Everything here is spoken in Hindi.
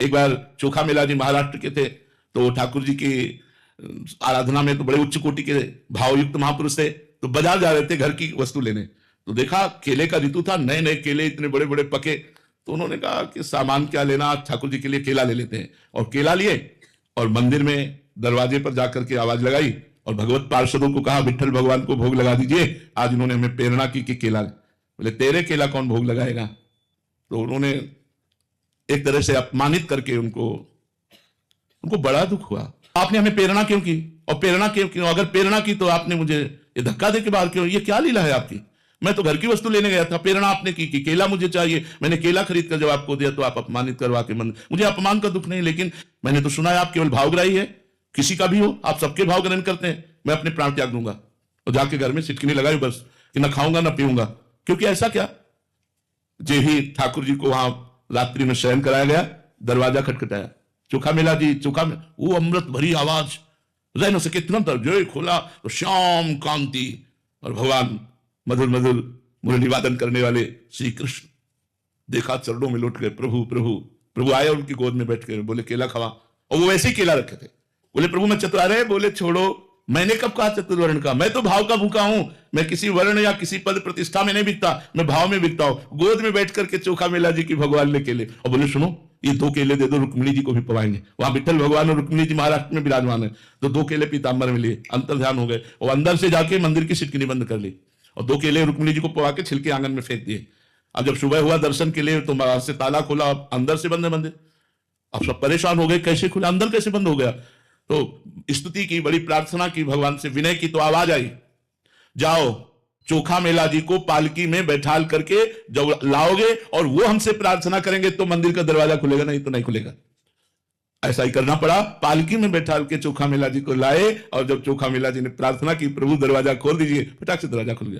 एक बार चोखा मेला जी महाराष्ट्र के थे, तो ठाकुर जी की आराधना में तो बड़े उच्च कोटि के भावयुक्त महापुरुष थे, तो बाजार जा रहे थे घर की वस्तु लेने। तो देखा केले का ऋतु था, नए नए केले इतने बड़े बड़े पके, तो उन्होंने कहा कि सामान क्या लेना, ठाकुर जी के लिए केला ले लेते हैं। और केला लिए और मंदिर में दरवाजे पर जाकर के आवाज लगाई और भगवत पार्षदों को कहा विठ्ठल भगवान को भोग लगा दीजिए, आज इन्होंने हमें प्रेरणा की कि केला। बोले तेरे केला कौन भोग लगाएगा? तो उन्होंने एक तरह से अपमानित करके उनको बड़ा दुख हुआ। आपने हमें प्रेरणा क्यों की? और प्रेरणा क्यों? अगर प्रेरणा की तो आपने मुझे ये धक्का दे के बाहर क्यों? ये क्या लीला है आपकी? मैं तो घर की वस्तु लेने गया था, प्रेरणा आपने की कि केला मुझे चाहिए, मैंने केला खरीद कर जब आपको दिया तो आप अपमानित करवा के मन। मुझे अपमान का दुख नहीं, लेकिन मैंने तो सुना है आप केवल भावग्राही है, किसी का भी हो आप सबके भाव ग्रहण करते हैं। मैं अपने प्राण त्याग दूंगा और जाके घर में सिटकिनी लगाई बस कि ना खाऊंगा ना पीऊंगा। क्योंकि ऐसा क्या, जे ही ठाकुर जी को वहां रात्रि में शयन कराया गया, दरवाजा खटखटाया, चोखा मेला जी, चोखा में वो अमृत भरी आवाज रह न सके, तुरंत जो खोला तो श्याम कांति और भगवान मधुर मधुर मुरली वादन करने वाले श्री कृष्ण। देखा चरणों में लौट गए, प्रभु प्रभु प्रभु आए, उनकी गोद में बैठ गए, बोले केला खावा। और वो वैसे ही केला रखे थे। बोले प्रभु मैं चतुरारे, बोले छोड़ो, मैंने कब कहा चतुर्वर्ण का, मैं तो भाव का भूखा हूं, मैं किसी वर्ण या किसी पद प्रतिष्ठा में नहीं बिकता, मैं भाव में बिकता हूं। गोद में बैठ करके चोखा मेला जी की भगवान ने केले, और बोले सुनो ये 2 केले दे दो, रुक्मिणी जी को भी पवाएंगे। वहां विठ्ठल भगवान और रुक्मिणी जी महाराष्ट्र में विराजमान है, तो 2 केले पीताम्बर में लिए, अंतर ध्यान हो गए और अंदर से जाके मंदिर की सिटकिनी बंद कर ली और 2 केले रुक्मिणी जी को पवा के छिलके आंगन में फेंक दिए। अब जब सुबह हुआ दर्शन के लिए तो बाहर से ताला खोला, अंदर से बंद है मंदिर। अब सब परेशान हो गए, कैसे खुला, अंदर कैसे बंद हो गया? तो स्तुति की, बड़ी प्रार्थना की, भगवान से विनय की, तो आवाज आई जाओ चोखा मेला जी को पालकी में बैठाल करके जब लाओगे और वो हमसे प्रार्थना करेंगे तो मंदिर का दरवाजा खुलेगा, नहीं तो नहीं खुलेगा। ऐसा ही करना पड़ा, पालकी में बैठाल के चोखा मेला जी को लाए और जब चोखा मेला जी ने प्रार्थना की प्रभु दरवाजा खोल दीजिए, फटाक से दरवाजा खुल गया।